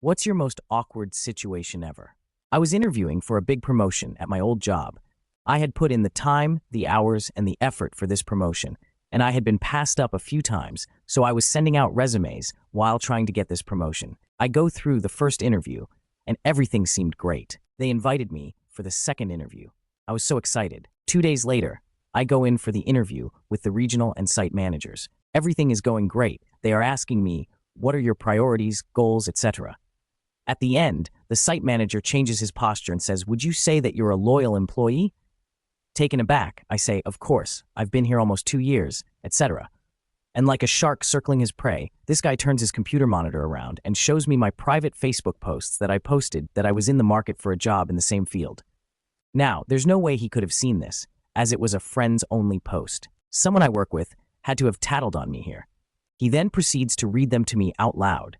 What's your most awkward situation ever? I was interviewing for a big promotion at my old job. I had put in the time, the hours, and the effort for this promotion, and I had been passed up a few times, so I was sending out resumes while trying to get this promotion. I go through the first interview, and everything seemed great. They invited me for the second interview. I was so excited. 2 days later, I go in for the interview with the regional and site managers. Everything is going great. They are asking me, what are your priorities, goals, etc. At the end, the site manager changes his posture and says, would you say that you're a loyal employee? Taken aback, I say, of course, I've been here almost 2 years, etc. And like a shark circling his prey, this guy turns his computer monitor around and shows me my private Facebook posts that I posted that I was in the market for a job in the same field. Now, there's no way he could have seen this, as it was a friends-only post. Someone I work with had to have tattled on me here. He then proceeds to read them to me out loud.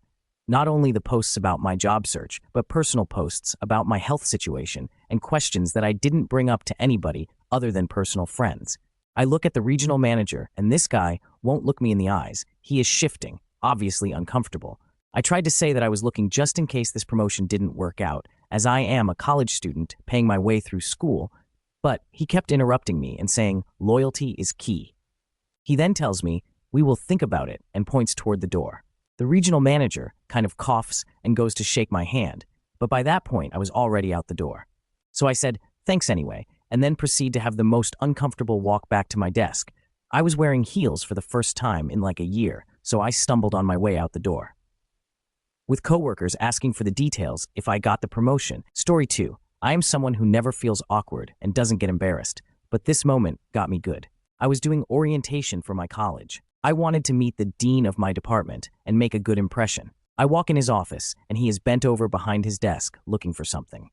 Not only the posts about my job search, but personal posts about my health situation and questions that I didn't bring up to anybody other than personal friends. I look at the regional manager, and this guy won't look me in the eyes. He is shifting, obviously uncomfortable. I tried to say that I was looking just in case this promotion didn't work out, as I am a college student paying my way through school, but he kept interrupting me and saying, loyalty is key. He then tells me, we will think about it, and points toward the door. The regional manager kind of coughs and goes to shake my hand, but by that point I was already out the door. So I said, thanks anyway, and then proceed to have the most uncomfortable walk back to my desk. I was wearing heels for the first time in like a year, so I stumbled on my way out the door. With coworkers asking for the details if I got the promotion. Story 2. I am someone who never feels awkward and doesn't get embarrassed, but this moment got me good. I was doing orientation for my college. I wanted to meet the dean of my department and make a good impression. I walk in his office, and he is bent over behind his desk looking for something.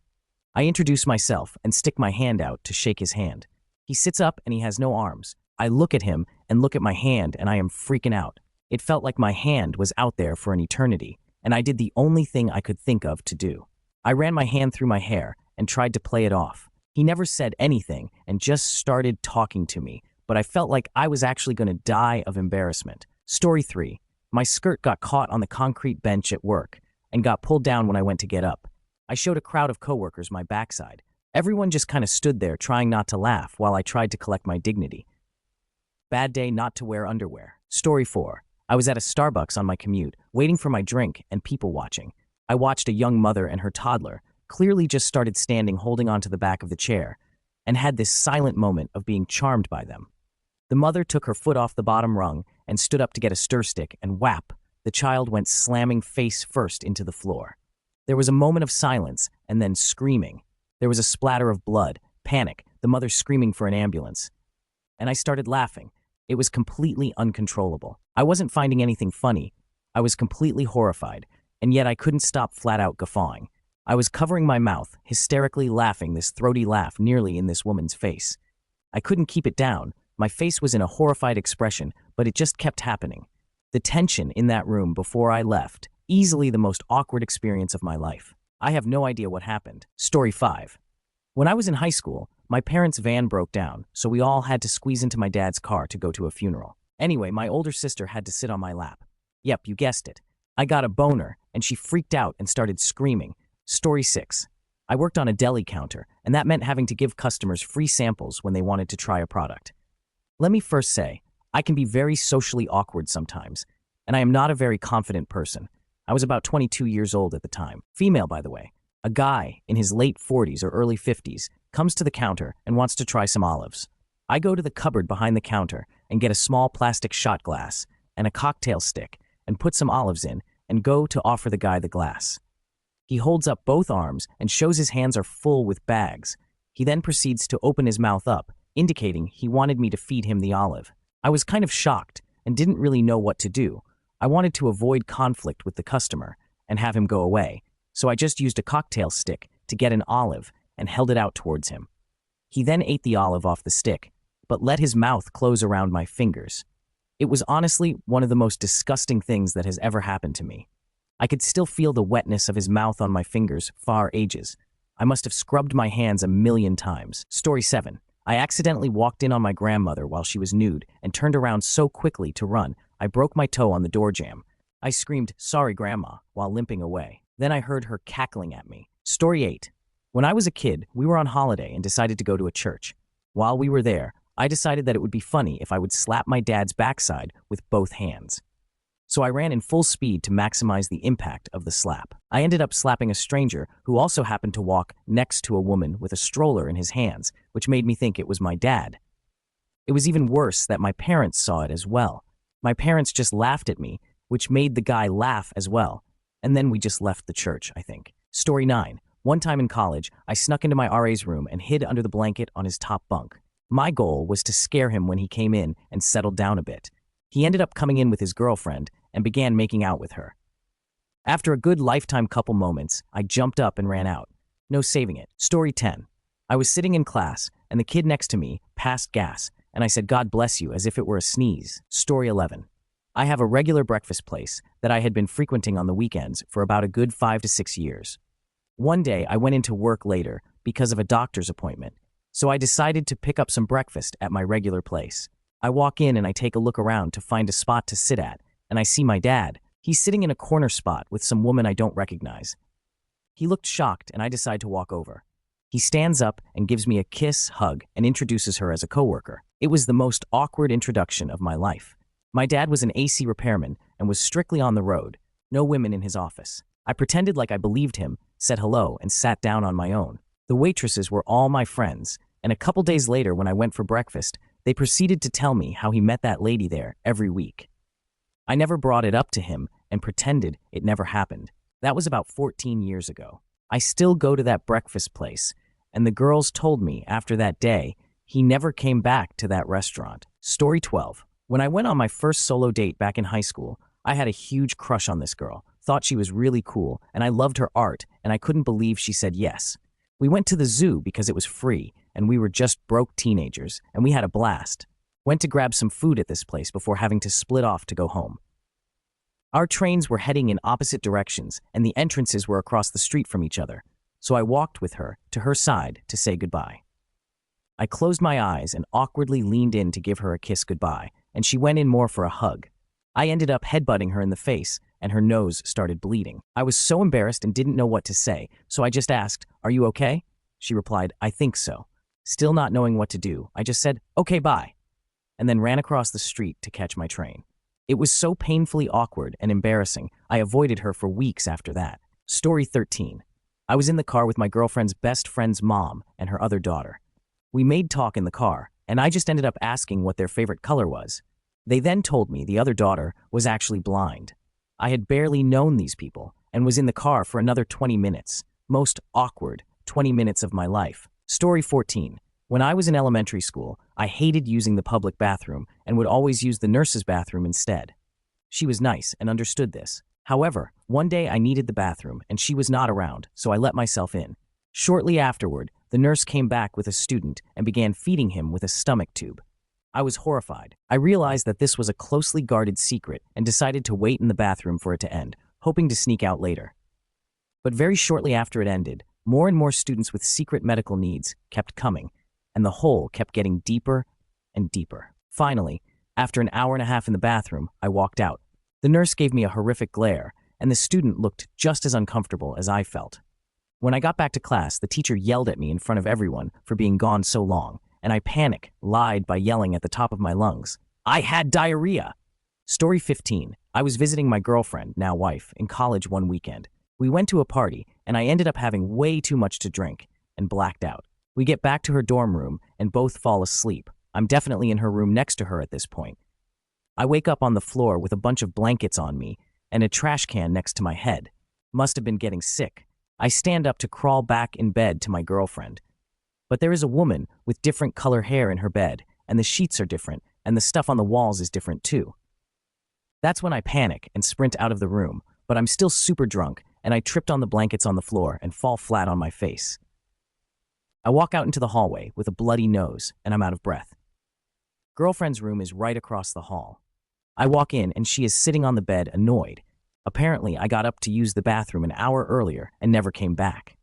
I introduce myself and stick my hand out to shake his hand. He sits up and he has no arms. I look at him and look at my hand, and I am freaking out. It felt like my hand was out there for an eternity, and I did the only thing I could think of to do. I ran my hand through my hair and tried to play it off. He never said anything and just started talking to me, but I felt like I was actually going to die of embarrassment. Story 3. My skirt got caught on the concrete bench at work and got pulled down when I went to get up. I showed a crowd of coworkers my backside. Everyone just kind of stood there trying not to laugh while I tried to collect my dignity. Bad day not to wear underwear. Story 4. I was at a Starbucks on my commute, waiting for my drink and people watching. I watched a young mother and her toddler clearly just started standing holding onto the back of the chair and had this silent moment of being charmed by them. The mother took her foot off the bottom rung and stood up to get a stir stick, and whap, the child went slamming face first into the floor. There was a moment of silence and then screaming. There was a splatter of blood, panic, the mother screaming for an ambulance. And I started laughing. It was completely uncontrollable. I wasn't finding anything funny. I was completely horrified, and yet I couldn't stop flat out guffawing. I was covering my mouth, hysterically laughing this throaty laugh nearly in this woman's face. I couldn't keep it down. My face was in a horrified expression, but it just kept happening. The tension in that room before I left, easily the most awkward experience of my life. I have no idea what happened. Story 5. When I was in high school, my parents' van broke down, so we all had to squeeze into my dad's car to go to a funeral. Anyway, my older sister had to sit on my lap. Yep, you guessed it. I got a boner, and she freaked out and started screaming. Story 6. I worked on a deli counter, and that meant having to give customers free samples when they wanted to try a product. Let me first say, I can be very socially awkward sometimes, and I am not a very confident person. I was about 22 years old at the time. Female, by the way. A guy in his late 40s or early 50s comes to the counter and wants to try some olives. I go to the cupboard behind the counter and get a small plastic shot glass and a cocktail stick and put some olives in and go to offer the guy the glass. He holds up both arms and shows his hands are full with bags. He then proceeds to open his mouth up, indicating he wanted me to feed him the olive. I was kind of shocked and didn't really know what to do. I wanted to avoid conflict with the customer and have him go away, so I just used a cocktail stick to get an olive and held it out towards him. He then ate the olive off the stick, but let his mouth close around my fingers. It was honestly one of the most disgusting things that has ever happened to me. I could still feel the wetness of his mouth on my fingers far ages. I must have scrubbed my hands a million times. Story 7. I accidentally walked in on my grandmother while she was nude and turned around so quickly to run, I broke my toe on the door jamb. I screamed, "Sorry, Grandma," while limping away. Then I heard her cackling at me. Story 8. When I was a kid, we were on holiday and decided to go to a church. While we were there, I decided that it would be funny if I would slap my dad's backside with both hands. So I ran in full speed to maximize the impact of the slap. I ended up slapping a stranger who also happened to walk next to a woman with a stroller in his hands, which made me think it was my dad. It was even worse that my parents saw it as well. My parents just laughed at me, which made the guy laugh as well. And then we just left the church, I think. Story 9. One time in college, I snuck into my RA's room and hid under the blanket on his top bunk. My goal was to scare him when he came in and settled down a bit. He ended up coming in with his girlfriend and began making out with her. After a good lifetime couple moments, I jumped up and ran out. No saving it. Story 10. I was sitting in class, and the kid next to me passed gas, and I said, "God bless you," as if it were a sneeze. Story 11. I have a regular breakfast place that I had been frequenting on the weekends for about a good 5 to 6 years. One day, I went into work later because of a doctor's appointment, so I decided to pick up some breakfast at my regular place. I walk in and I take a look around to find a spot to sit at, and I see my dad. He's sitting in a corner spot with some woman I don't recognize. He looked shocked, and I decide to walk over. He stands up and gives me a kiss, hug, and introduces her as a coworker. It was the most awkward introduction of my life. My dad was an AC repairman and was strictly on the road. No women in his office. I pretended like I believed him, said hello, and sat down on my own. The waitresses were all my friends, and a couple days later when I went for breakfast, they proceeded to tell me how he met that lady there every week. I never brought it up to him and pretended it never happened. That was about 14 years ago. I still go to that breakfast place, and the girls told me after that day, he never came back to that restaurant. Story 12. When I went on my first solo date back in high school, I had a huge crush on this girl, thought she was really cool, and I loved her art, and I couldn't believe she said yes. We went to the zoo because it was free, and we were just broke teenagers, and we had a blast. Went to grab some food at this place before having to split off to go home. Our trains were heading in opposite directions, and the entrances were across the street from each other, so I walked with her to her side to say goodbye. I closed my eyes and awkwardly leaned in to give her a kiss goodbye, and she went in more for a hug. I ended up headbutting her in the face, and her nose started bleeding. I was so embarrassed and didn't know what to say, so I just asked, "Are you okay?" She replied, "I think so." Still not knowing what to do, I just said, "Okay, bye," and then ran across the street to catch my train. It was so painfully awkward and embarrassing, I avoided her for weeks after that. Story 13. I was in the car with my girlfriend's best friend's mom and her other daughter. We made talk in the car, and I just ended up asking what their favorite color was. They then told me the other daughter was actually blind. I had barely known these people and was in the car for another 20 minutes. Most awkward 20 minutes of my life. Story 14. When I was in elementary school, I hated using the public bathroom and would always use the nurse's bathroom instead. She was nice and understood this. However, one day I needed the bathroom and she was not around, so I let myself in. Shortly afterward, the nurse came back with a student and began feeding him with a stomach tube. I was horrified. I realized that this was a closely guarded secret and decided to wait in the bathroom for it to end, hoping to sneak out later. But very shortly after it ended, more and more students with secret medical needs kept coming, and the hole kept getting deeper and deeper. Finally, after an hour and a half in the bathroom, I walked out. The nurse gave me a horrific glare, and the student looked just as uncomfortable as I felt. When I got back to class, the teacher yelled at me in front of everyone for being gone so long, and I lied by yelling at the top of my lungs, "I had diarrhea!" Story 15. I was visiting my girlfriend, now wife, in college one weekend. We went to a party, and I ended up having way too much to drink and blacked out. We get back to her dorm room and both fall asleep. I'm definitely in her room next to her at this point. I wake up on the floor with a bunch of blankets on me and a trash can next to my head. Must have been getting sick. I stand up to crawl back in bed to my girlfriend. But there is a woman with different color hair in her bed, and the sheets are different, and the stuff on the walls is different too. That's when I panic and sprint out of the room, but I'm still super drunk, and I tripped on the blankets on the floor and fall flat on my face. I walk out into the hallway with a bloody nose, and I'm out of breath. Girlfriend's room is right across the hall. I walk in, and she is sitting on the bed, annoyed. Apparently, I got up to use the bathroom an hour earlier and never came back.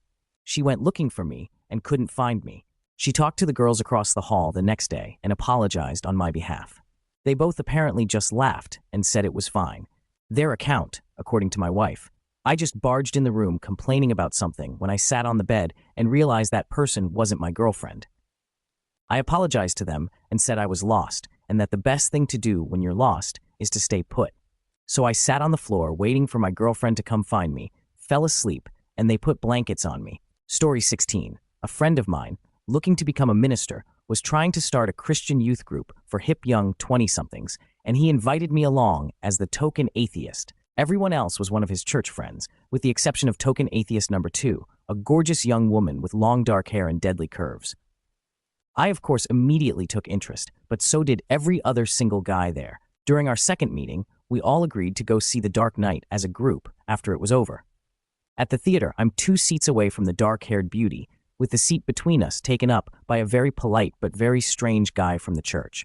She went looking for me and couldn't find me. She talked to the girls across the hall the next day and apologized on my behalf. They both apparently just laughed and said it was fine. Their account, according to my wife. I just barged in the room complaining about something when I sat on the bed and realized that person wasn't my girlfriend. I apologized to them and said I was lost and that the best thing to do when you're lost is to stay put. So I sat on the floor waiting for my girlfriend to come find me, fell asleep, and they put blankets on me. Story 16. A friend of mine, looking to become a minister, was trying to start a Christian youth group for hip young 20-somethings, and he invited me along as the token atheist. Everyone else was one of his church friends, with the exception of token atheist number 2, a gorgeous young woman with long dark hair and deadly curves. I, of course, immediately took interest, but so did every other single guy there. During our second meeting, we all agreed to go see The Dark Knight as a group after it was over. At the theater, I'm 2 seats away from the dark-haired beauty, with the seat between us taken up by a very polite but very strange guy from the church.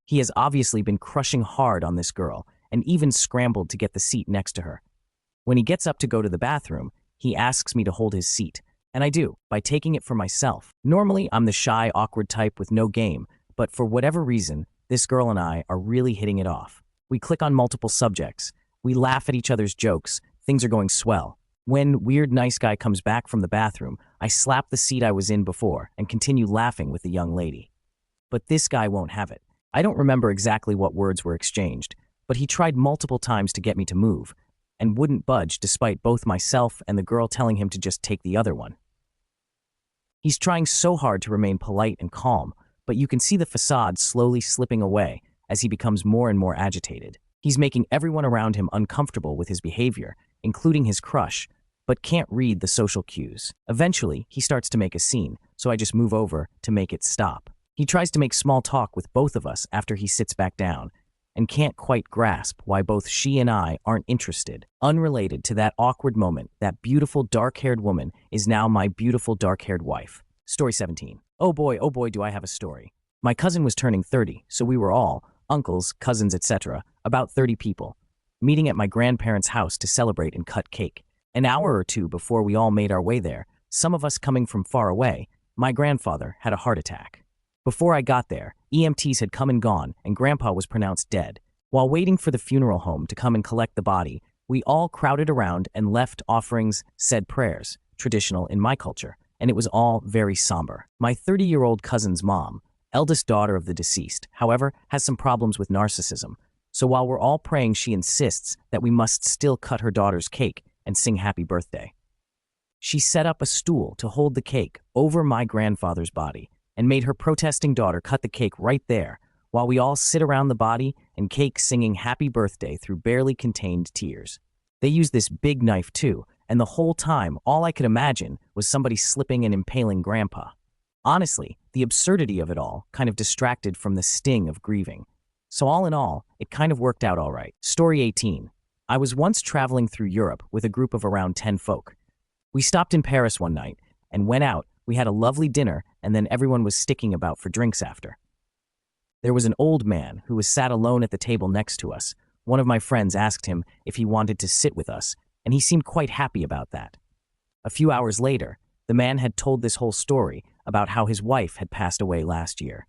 He has obviously been crushing hard on this girl, and even scrambled to get the seat next to her. When he gets up to go to the bathroom, he asks me to hold his seat, and I do, by taking it for myself. Normally, I'm the shy, awkward type with no game, but for whatever reason, this girl and I are really hitting it off. We click on multiple subjects. We laugh at each other's jokes. Things are going swell. When weird nice guy comes back from the bathroom, I slap the seat I was in before and continue laughing with the young lady. But this guy won't have it. I don't remember exactly what words were exchanged, but he tried multiple times to get me to move, and wouldn't budge despite both myself and the girl telling him to just take the other one. He's trying so hard to remain polite and calm, but you can see the facade slowly slipping away as he becomes more and more agitated. He's making everyone around him uncomfortable with his behavior, including his crush, but can't read the social cues. Eventually, he starts to make a scene, so I just move over to make it stop. He tries to make small talk with both of us after he sits back down, and can't quite grasp why both she and I aren't interested. Unrelated to that awkward moment, that beautiful dark-haired woman is now my beautiful dark-haired wife. Story 17. Oh boy, do I have a story. My cousin was turning 30, so we were all, uncles, cousins, etc., about 30 people, meeting at my grandparents' house to celebrate and cut cake. An hour or two before we all made our way there, some of us coming from far away, my grandfather had a heart attack. Before I got there, EMTs had come and gone, and Grandpa was pronounced dead. While waiting for the funeral home to come and collect the body, we all crowded around and left offerings, said prayers, traditional in my culture, and it was all very somber. My 30-year-old cousin's mom, eldest daughter of the deceased, however, has some problems with narcissism, so while we're all praying, she insists that we must still cut her daughter's cake and sing happy birthday. She set up a stool to hold the cake over my grandfather's body, and made her protesting daughter cut the cake right there, while we all sit around the body and cake singing happy birthday through barely contained tears. They used this big knife too, and the whole time all I could imagine was somebody slipping and impaling Grandpa. Honestly, the absurdity of it all kind of distracted from the sting of grieving. So all in all, it kind of worked out all right. Story 18. I was once traveling through Europe with a group of around 10 folk. We stopped in Paris one night and went out. We had a lovely dinner, and then everyone was sticking about for drinks after. There was an old man who was sat alone at the table next to us. One of my friends asked him if he wanted to sit with us, and he seemed quite happy about that. A few hours later, the man had told this whole story about how his wife had passed away last year.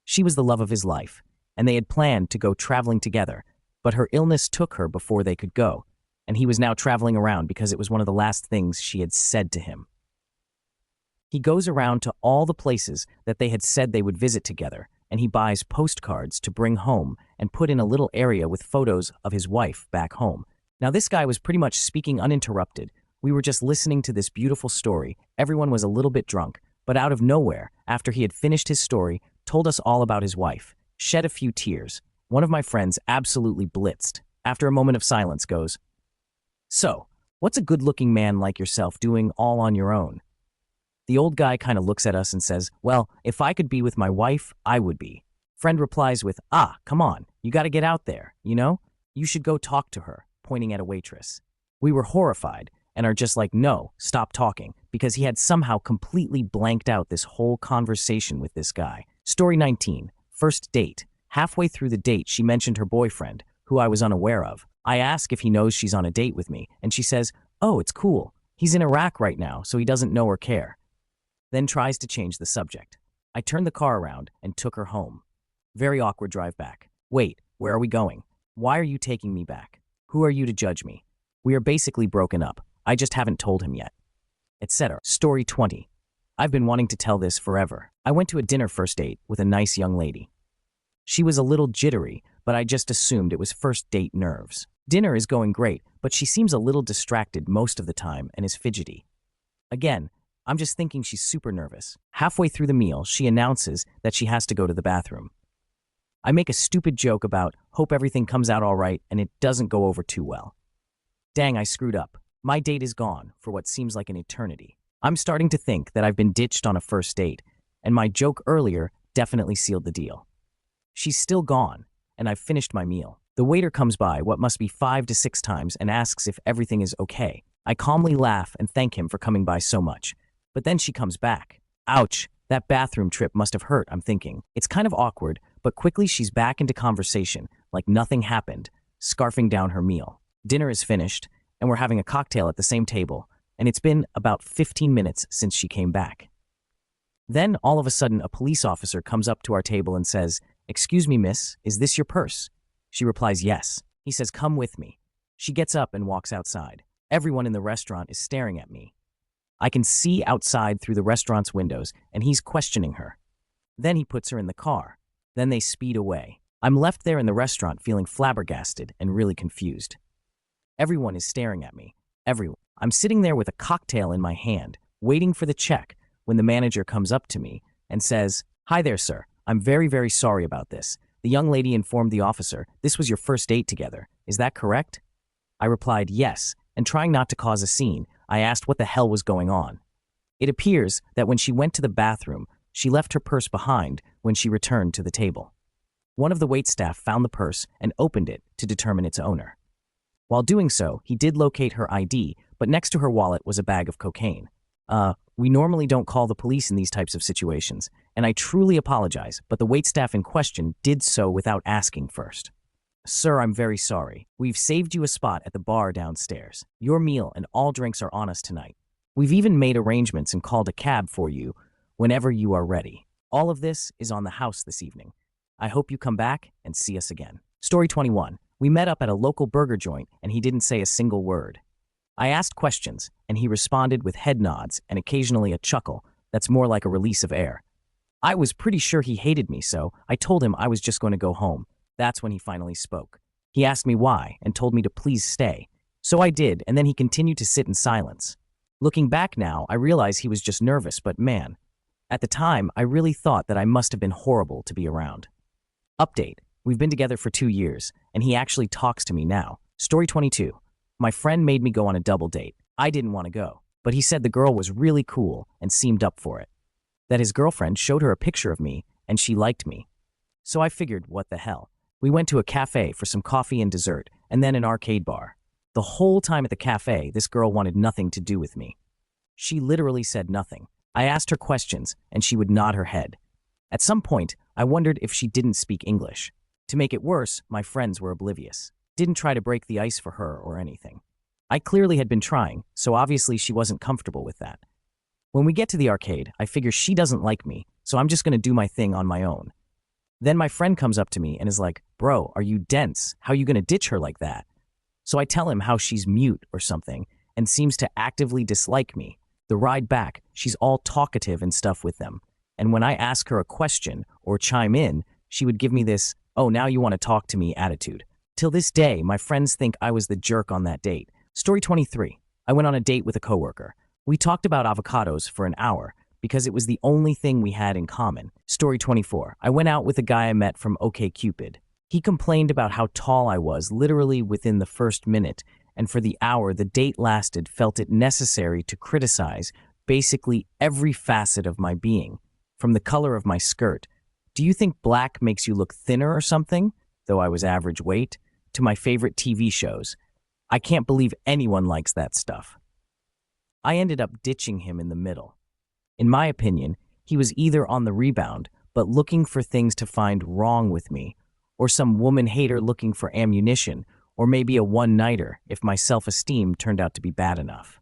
She was the love of his life, and they had planned to go traveling together, but her illness took her before they could go, and he was now traveling around because it was one of the last things she had said to him. He goes around to all the places that they had said they would visit together, and he buys postcards to bring home and put in a little area with photos of his wife back home. Now, this guy was pretty much speaking uninterrupted. We were just listening to this beautiful story. Everyone was a little bit drunk, but out of nowhere, after he had finished his story, told us all about his wife, shed a few tears. One of my friends absolutely blitzed. After a moment of silence goes, "So, what's a good-looking man like yourself doing all on your own?" The old guy kind of looks at us and says, "Well, if I could be with my wife, I would be." Friend replies with, "Come on, you got to get out there, you know? You should go talk to her," pointing at a waitress. We were horrified and are just like, "No, stop talking," because he had somehow completely blanked out this whole conversation with this guy. Story 19. First date. Halfway through the date, she mentioned her boyfriend, who I was unaware of. I ask if he knows she's on a date with me, and she says, "Oh, it's cool. He's in Iraq right now, so he doesn't know or care." Then tries to change the subject. I turned the car around and took her home. Very awkward drive back. "Wait, where are we going? Why are you taking me back? Who are you to judge me? We are basically broken up. I just haven't told him yet. Etc. Story 20. I've been wanting to tell this forever. I went to a dinner first date with a nice young lady. She was a little jittery, but I just assumed it was first date nerves. Dinner is going great, but she seems a little distracted most of the time and is fidgety. Again, I'm just thinking she's super nervous. Halfway through the meal, she announces that she has to go to the bathroom. I make a stupid joke about hope everything comes out all right and it doesn't go over too well. Dang, I screwed up. My date is gone for what seems like an eternity. I'm starting to think that I've been ditched on a first date, and my joke earlier definitely sealed the deal. She's still gone, and I've finished my meal. The waiter comes by what must be 5 to 6 times and asks if everything is okay. I calmly laugh and thank him for coming by so much. But then she comes back. Ouch, that bathroom trip must have hurt, I'm thinking. It's kind of awkward, but quickly she's back into conversation, like nothing happened, scarfing down her meal. Dinner is finished, and we're having a cocktail at the same table, and it's been about 15 minutes since she came back. Then, all of a sudden, a police officer comes up to our table and says, "Excuse me, miss, is this your purse?" She replies, "Yes." He says, "Come with me." She gets up and walks outside. Everyone in the restaurant is staring at me. I can see outside through the restaurant's windows, and he's questioning her. Then he puts her in the car. Then they speed away. I'm left there in the restaurant feeling flabbergasted and really confused. Everyone is staring at me. Everyone. I'm sitting there with a cocktail in my hand, waiting for the check, when the manager comes up to me and says, "Hi there, sir. I'm very, very sorry about this. The young lady informed the officer this was your first date together. Is that correct?" I replied yes, and trying not to cause a scene, I asked what the hell was going on. It appears that when she went to the bathroom, she left her purse behind when she returned to the table. One of the waitstaff found the purse and opened it to determine its owner. While doing so, he did locate her ID, but next to her wallet was a bag of cocaine. We normally don't call the police in these types of situations, and I truly apologize, but the waitstaff in question did so without asking first. "Sir, I'm very sorry. We've saved you a spot at the bar downstairs. Your meal and all drinks are on us tonight. We've even made arrangements and called a cab for you whenever you are ready. All of this is on the house this evening. I hope you come back and see us again." Story 21. We met up at a local burger joint, and he didn't say a single word. I asked questions, and he responded with head nods and occasionally a chuckle that's more like a release of air. I was pretty sure he hated me, so I told him I was just going to go home. That's when he finally spoke. He asked me why and told me to please stay. So I did, and then he continued to sit in silence. Looking back now, I realize he was just nervous, but man, at the time, I really thought that I must have been horrible to be around. Update. We've been together for 2 years, and he actually talks to me now. Story 22. My friend made me go on a double date. I didn't want to go, but he said the girl was really cool and seemed up for it. That his girlfriend showed her a picture of me, and she liked me. So I figured, what the hell. We went to a cafe for some coffee and dessert, and then an arcade bar. The whole time at the cafe, this girl wanted nothing to do with me. She literally said nothing. I asked her questions, and she would nod her head. At some point, I wondered if she didn't speak English. To make it worse, my friends were oblivious. Didn't try to break the ice for her or anything. I clearly had been trying, so obviously she wasn't comfortable with that. When we get to the arcade, I figure she doesn't like me, so I'm just going to do my thing on my own. Then my friend comes up to me and is like, "Bro, are you dense? How you going to ditch her like that?" So I tell him how she's mute or something and seems to actively dislike me. The ride back, she's all talkative and stuff with them. And when I ask her a question or chime in, she would give me this, "Oh, now you want to talk to me" attitude. Till this day, my friends think I was the jerk on that date. Story 23. I went on a date with a coworker. We talked about avocados for an hour because it was the only thing we had in common. Story 24. I went out with a guy I met from OkCupid. He complained about how tall I was literally within the first minute, and for the hour the date lasted felt it necessary to criticize basically every facet of my being, from the color of my skirt. "Do you think black makes you look thinner or something?" Though I was average weight, to my favorite TV shows. I can't believe anyone likes that stuff. I ended up ditching him in the middle. In my opinion, he was either on the rebound, but looking for things to find wrong with me, or some woman hater looking for ammunition, or maybe a one-nighter if my self-esteem turned out to be bad enough.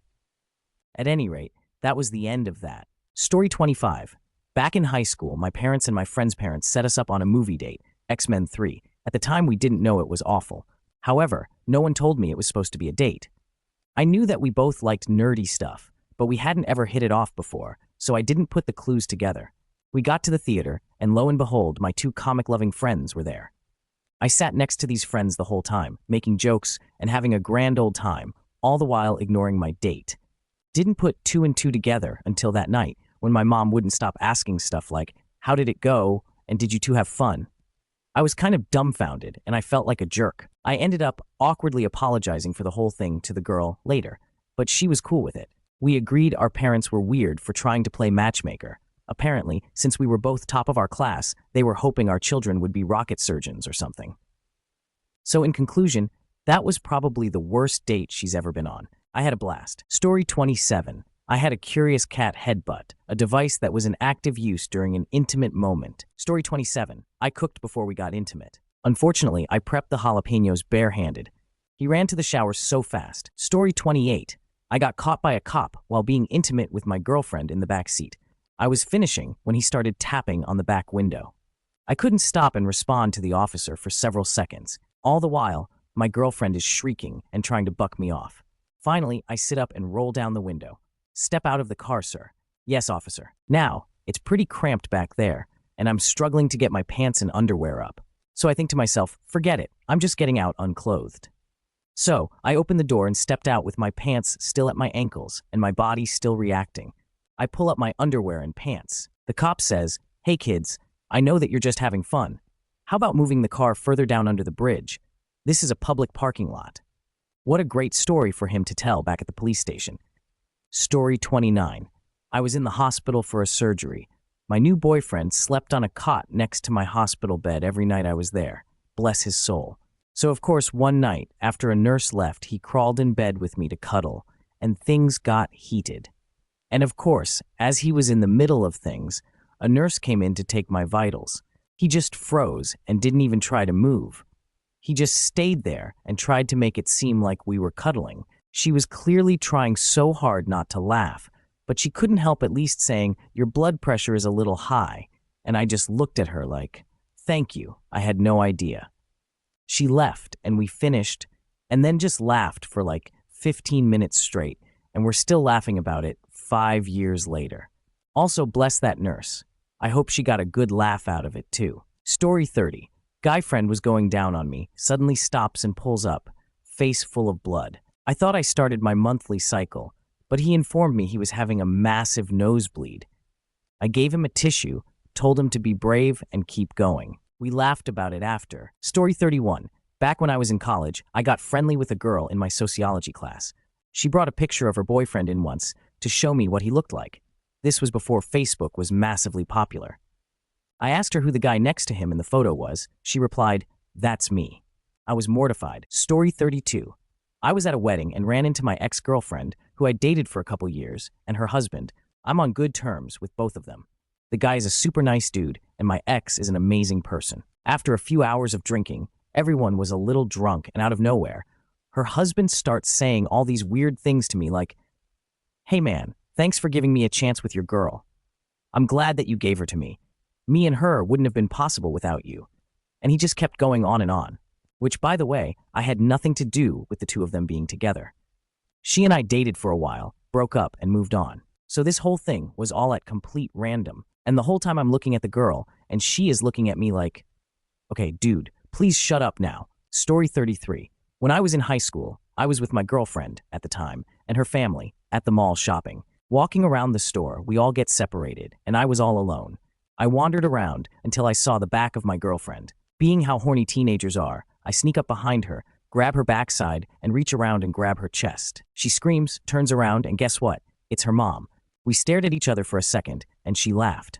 At any rate, that was the end of that. Story 25. Back in high school, my parents and my friend's parents set us up on a movie date, X-Men 3. At the time, we didn't know it was awful. However, no one told me it was supposed to be a date. I knew that we both liked nerdy stuff, but we hadn't ever hit it off before, so I didn't put the clues together. We got to the theater, and lo and behold, my two comic-loving friends were there. I sat next to these friends the whole time, making jokes and having a grand old time, all the while ignoring my date. Didn't put two and two together until that night, when my mom wouldn't stop asking stuff like, "How did it go?" and "Did you two have fun?" I was kind of dumbfounded, and I felt like a jerk. I ended up awkwardly apologizing for the whole thing to the girl later, but she was cool with it. We agreed our parents were weird for trying to play matchmaker. Apparently, since we were both top of our class, they were hoping our children would be rocket surgeons or something. So in conclusion, that was probably the worst date she's ever been on. I had a blast. Story 27. I had a curious cat headbutt, a device that was in active use during an intimate moment. Story 27. I cooked before we got intimate. Unfortunately, I prepped the jalapenos barehanded. He ran to the shower so fast. Story 28. I got caught by a cop while being intimate with my girlfriend in the back seat. I was finishing when he started tapping on the back window. I couldn't stop and respond to the officer for several seconds. All the while, my girlfriend is shrieking and trying to buck me off. Finally, I sit up and roll down the window. "Step out of the car, sir." "Yes, officer." Now, it's pretty cramped back there, and I'm struggling to get my pants and underwear up. So I think to myself, forget it, I'm just getting out unclothed. So I opened the door and stepped out with my pants still at my ankles and my body still reacting. I pull up my underwear and pants. The cop says, "Hey kids, I know that you're just having fun. How about moving the car further down under the bridge? This is a public parking lot." What a great story for him to tell back at the police station. Story 29. I was in the hospital for a surgery. My new boyfriend slept on a cot next to my hospital bed every night I was there. Bless his soul. So of course, one night, after a nurse left, he crawled in bed with me to cuddle, and things got heated. And of course, as he was in the middle of things, a nurse came in to take my vitals. He just froze and didn't even try to move. He just stayed there and tried to make it seem like we were cuddling. She was clearly trying so hard not to laugh, but she couldn't help at least saying, "Your blood pressure is a little high." And I just looked at her like, "Thank you, I had no idea." She left and we finished and then just laughed for like 15 minutes straight, and we're still laughing about it 5 years later. Also, bless that nurse. I hope she got a good laugh out of it too. Story 30. Guy friend was going down on me, suddenly stops and pulls up, face full of blood. I thought I started my monthly cycle, but he informed me he was having a massive nosebleed. I gave him a tissue, told him to be brave and keep going. We laughed about it after. Story 31. Back when I was in college, I got friendly with a girl in my sociology class. She brought a picture of her boyfriend in once to show me what he looked like. This was before Facebook was massively popular. I asked her who the guy next to him in the photo was. She replied, "That's me." I was mortified. Story 32. I was at a wedding and ran into my ex-girlfriend, who I dated for a couple years, and her husband. I'm on good terms with both of them. The guy is a super nice dude, and my ex is an amazing person. After a few hours of drinking, everyone was a little drunk, and out of nowhere, her husband starts saying all these weird things to me like, "Hey man, thanks for giving me a chance with your girl. I'm glad that you gave her to me. Me and her wouldn't have been possible without you." And he just kept going on and on, which, by the way, I had nothing to do with the two of them being together. She and I dated for a while, broke up, and moved on. So this whole thing was all at complete random. And the whole time I'm looking at the girl, and she is looking at me like, "Okay, dude, please shut up now." Story 33. When I was in high school, I was with my girlfriend at the time and her family at the mall shopping. Walking around the store, we all get separated, and I was all alone. I wandered around until I saw the back of my girlfriend. Being how horny teenagers are, I sneak up behind her, grab her backside, and reach around and grab her chest. She screams, turns around, and guess what? It's her mom. We stared at each other for a second, and she laughed.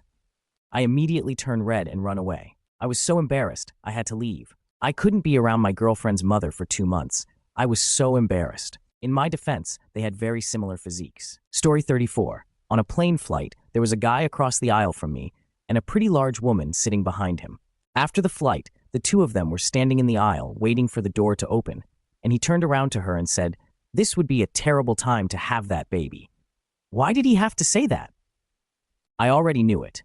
I immediately turned red and run away. I was so embarrassed, I had to leave. I couldn't be around my girlfriend's mother for 2 months. I was so embarrassed. In my defense, they had very similar physiques. Story 34. On a plane flight, there was a guy across the aisle from me and a pretty large woman sitting behind him. After the flight, the two of them were standing in the aisle waiting for the door to open, and he turned around to her and said, "This would be a terrible time to have that baby." Why did he have to say that? I already knew it,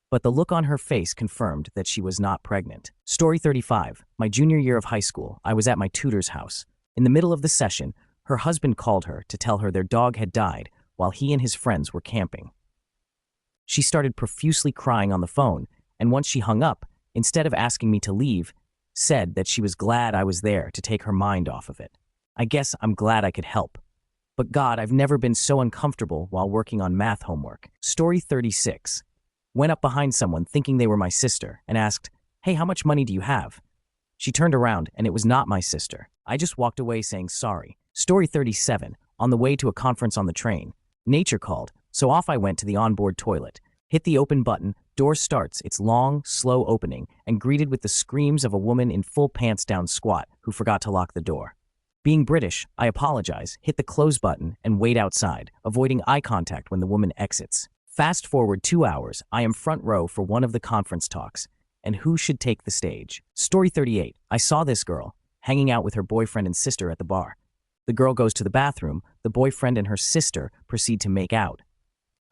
but the look on her face confirmed that she was not pregnant. Story 35. My junior year of high school, I was at my tutor's house. In the middle of the session, Her husband called her to tell her their dog had died while he and his friends were camping. She started profusely crying on the phone, and once she hung up, instead of asking me to leave, said that she was glad I was there to take her mind off of it. I guess I'm glad I could help. But God, I've never been so uncomfortable while working on math homework. Story 36. Went up behind someone thinking they were my sister and asked, "Hey, how much money do you have?" She turned around and it was not my sister. I just walked away saying sorry. Story 37. On the way to a conference on the train. Nature called, so off I went to the onboard toilet. Hit the open button, door starts its long, slow opening, and greeted with the screams of a woman in full pants down squat who forgot to lock the door. Being British, I apologize, hit the close button, and wait outside, avoiding eye contact when the woman exits. Fast forward 2 hours, I am front row for one of the conference talks. And who should take the stage? Story 38. I saw this girl, hanging out with her boyfriend and sister at the bar. The girl goes to the bathroom, the boyfriend and her sister proceed to make out.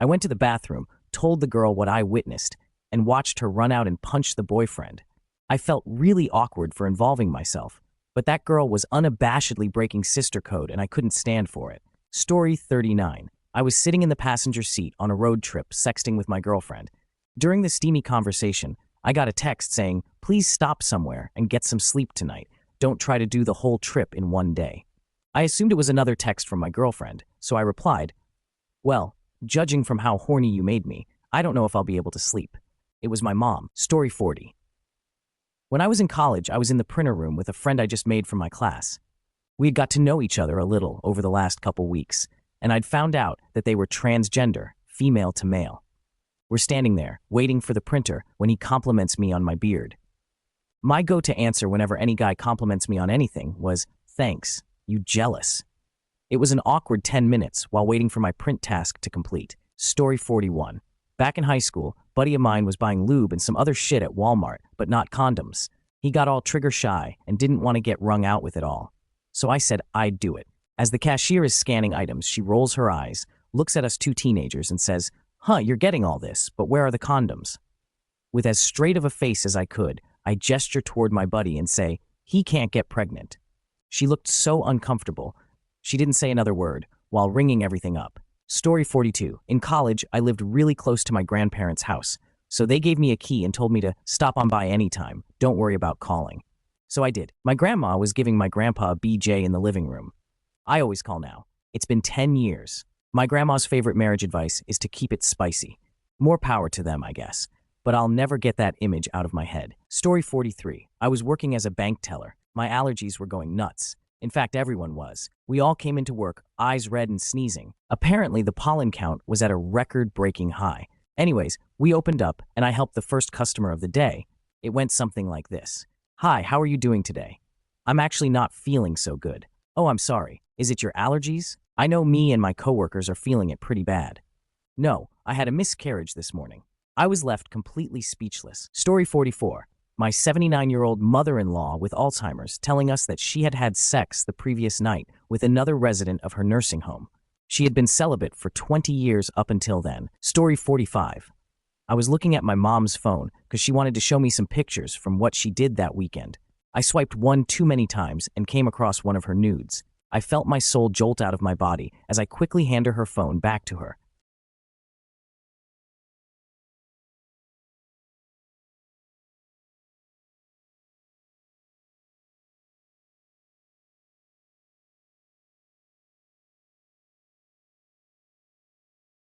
I went to the bathroom, told the girl what I witnessed, and watched her run out and punch the boyfriend. I felt really awkward for involving myself, but that girl was unabashedly breaking sister code and I couldn't stand for it. Story 39. I was sitting in the passenger seat on a road trip sexting with my girlfriend. During the steamy conversation, I got a text saying, "Please stop somewhere and get some sleep tonight. Don't try to do the whole trip in one day." I assumed it was another text from my girlfriend, so I replied, "Well, judging from how horny you made me, I don't know if I'll be able to sleep." It was my mom. Story 40. When I was in college, I was in the printer room with a friend I just made from my class. We had got to know each other a little over the last couple weeks, and I'd found out that they were transgender, female to male. We're standing there, waiting for the printer, when he compliments me on my beard. My go-to answer whenever any guy compliments me on anything was, "Thanks, you jealous." It was an awkward 10 minutes while waiting for my print task to complete. Story 41. Back in high school, a buddy of mine was buying lube and some other shit at Walmart, but not condoms. He got all trigger shy and didn't want to get wrung out with it all. So I said I'd do it. As the cashier is scanning items, she rolls her eyes, looks at us two teenagers and says, "Huh, you're getting all this, but where are the condoms?" With as straight of a face as I could, I gesture toward my buddy and say, "He can't get pregnant." She looked so uncomfortable. She didn't say another word, while ringing everything up. Story 42. In college, I lived really close to my grandparents' house, so they gave me a key and told me to stop on by anytime. Don't worry about calling. So I did. My grandma was giving my grandpa a BJ in the living room. I always call now. It's been 10 years. My grandma's favorite marriage advice is to keep it spicy. More power to them, I guess. But I'll never get that image out of my head. Story 43. I was working as a bank teller. My allergies were going nuts. In fact, everyone was. We all came into work, eyes red and sneezing. Apparently, the pollen count was at a record-breaking high. Anyways, we opened up, and I helped the first customer of the day. It went something like this. "Hi, how are you doing today?" "I'm actually not feeling so good." "Oh, I'm sorry. Is it your allergies? I know me and my coworkers are feeling it pretty bad." "No, I had a miscarriage this morning." I was left completely speechless. Story 44. My 79-year-old mother-in-law with Alzheimer's telling us that she had had sex the previous night with another resident of her nursing home. She had been celibate for 20 years up until then. Story 45. I was looking at my mom's phone because she wanted to show me some pictures from what she did that weekend. I swiped one too many times and came across one of her nudes. I felt my soul jolt out of my body as I quickly handed her phone back to her.